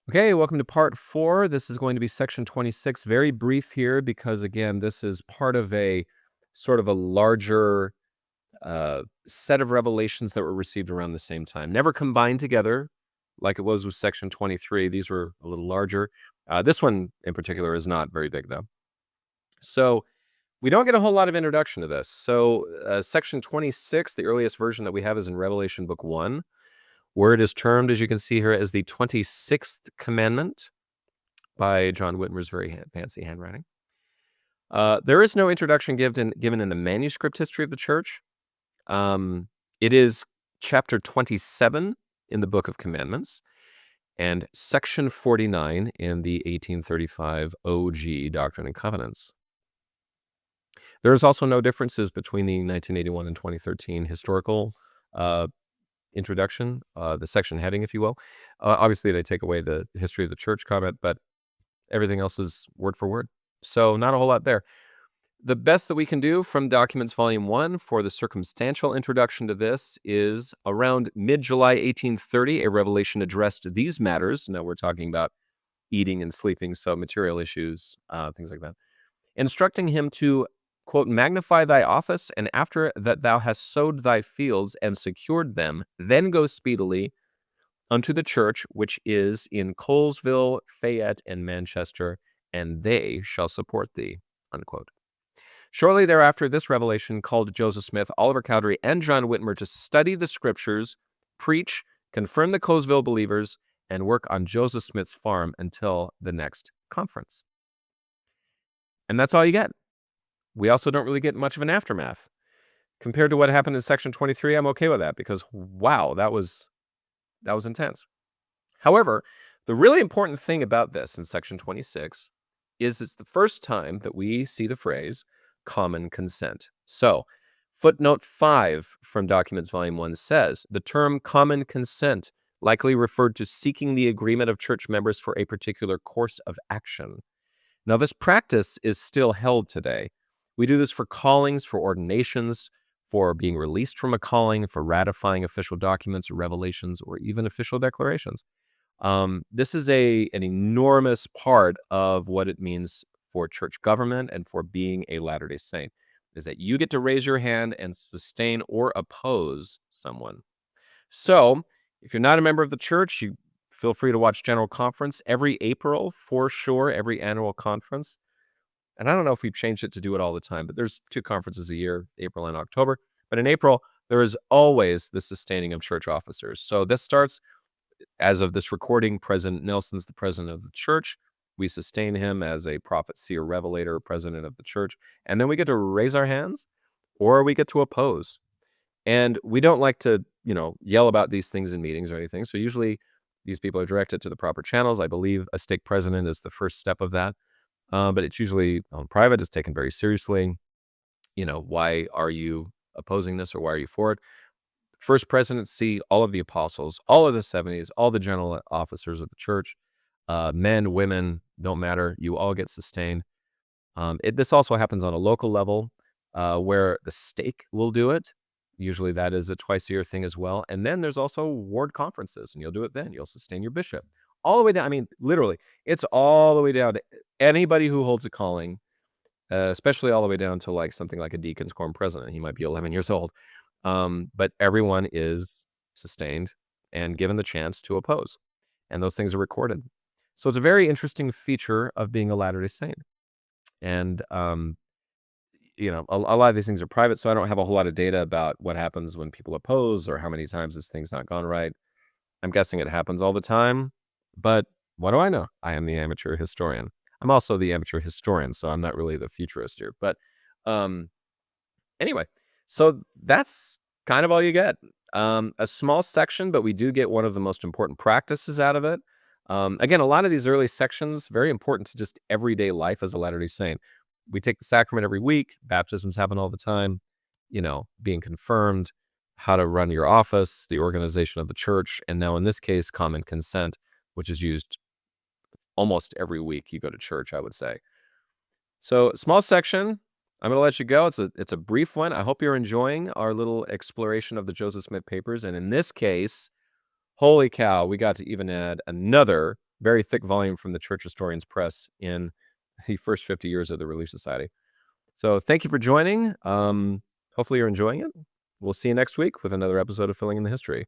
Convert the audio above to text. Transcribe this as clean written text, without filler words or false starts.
Okay, welcome to part 4. This is going to be section 26. Very brief here because, again, this is part of a sort of a larger set of revelations that were received around the same time. Never combined together like it was with section 23. These were a little larger. This one in particular is not very big, though. So we don't get a whole lot of introduction to this. So section 26, the earliest version that we have is in Revelation book 1, where it is termed, as you can see here, as the 26th commandment by John Whitmer's very fancy handwriting. There is no introduction given in the manuscript history of the church. It is chapter 27 in the Book of Commandments and section 49 in the 1835 OG Doctrine and Covenants. There is also no differences between the 1981 and 2013 historical introduction, the section heading, if you will. Obviously, they take away the history of the church comment, but everything else is word for word. So not a whole lot there. The best that we can do from Documents Volume 1 for the circumstantial introduction to this is around mid-July 1830, a revelation addressed these matters. Now we're talking about eating and sleeping, so material issues, things like that. Instructing him to, quote, magnify thy office, and after that thou hast sowed thy fields and secured them, then go speedily unto the church which is in Colesville, Fayette, and Manchester, and they shall support thee, unquote. Shortly thereafter, this revelation called Joseph Smith, Oliver Cowdery, and John Whitmer to study the scriptures, preach, confirm the Colesville believers, and work on Joseph Smith's farm until the next conference. And that's all you get. We also don't really get much of an aftermath. Compared to what happened in section 23, I'm okay with that because, wow, that was intense. However, the really important thing about this in section 26 is it's the first time that we see the phrase common consent. So, footnote 5 from Documents Volume 1 says, the term common consent likely referred to seeking the agreement of church members for a particular course of action. Now, this practice is still held today. We do this for callings, for ordinations, for being released from a calling, for ratifying official documents or revelations, or even official declarations. This is an enormous part of what it means for church government and for being a Latter-day Saint, is that you get to raise your hand and sustain or oppose someone. So, if you're not a member of the church, you feel free to watch General Conference every April, for sure, every annual conference. And I don't know if we've changed it to do it all the time, but there's 2 conferences a year, April and October. But in April, there is always the sustaining of church officers. So this starts, as of this recording, President Nelson's the president of the church. We sustain him as a prophet, seer, revelator, president of the church. And then we get to raise our hands or we get to oppose. And we don't like to, yell about these things in meetings or anything. So usually these people are directed to the proper channels. I believe a stake president is the first step of that. But it's usually on private. It's taken very seriously. Why are you opposing this or why are you for it? First presidency, all of the apostles, all of the 70s, all the general officers of the church, men, women, don't matter. You all get sustained. This also happens on a local level where the stake will do it. Usually that is a twice-a-year thing as well. And then there's also ward conferences, and you'll do it then. You'll sustain your bishop. All the way down. I mean, literally, it's all the way down to anybody who holds a calling, especially all the way down to like something like a deacon's quorum president. He might be 11 years old. But everyone is sustained and given the chance to oppose. And those things are recorded. So it's a very interesting feature of being a Latter-day Saint. And, a lot of these things are private, so I don't have a whole lot of data about what happens when people oppose or how many times this thing's not gone right. I'm guessing it happens all the time, but what do I know? I am the amateur historian. I'm also the amateur historian, so I'm not really the futurist here. But anyway, so that's kind of all you get. A small section, but we do get one of the most important practices out of it. Again, a lot of these early sections, very important to just everyday life as a Latter-day Saint. We take the sacrament every week. Baptisms happen all the time. Being confirmed, how to run your office, the organization of the church, and now in this case, common consent, which is used almost every week you go to church, I would say. So, small section. I'm going to let you go. It's a brief one. I hope you're enjoying our little exploration of the Joseph Smith papers. And in this case, holy cow, we got to even add another very thick volume from the Church Historians Press in the first 50 years of the Relief Society. So thank you for joining. Hopefully you're enjoying it. We'll see you next week with another episode of Filling in the History.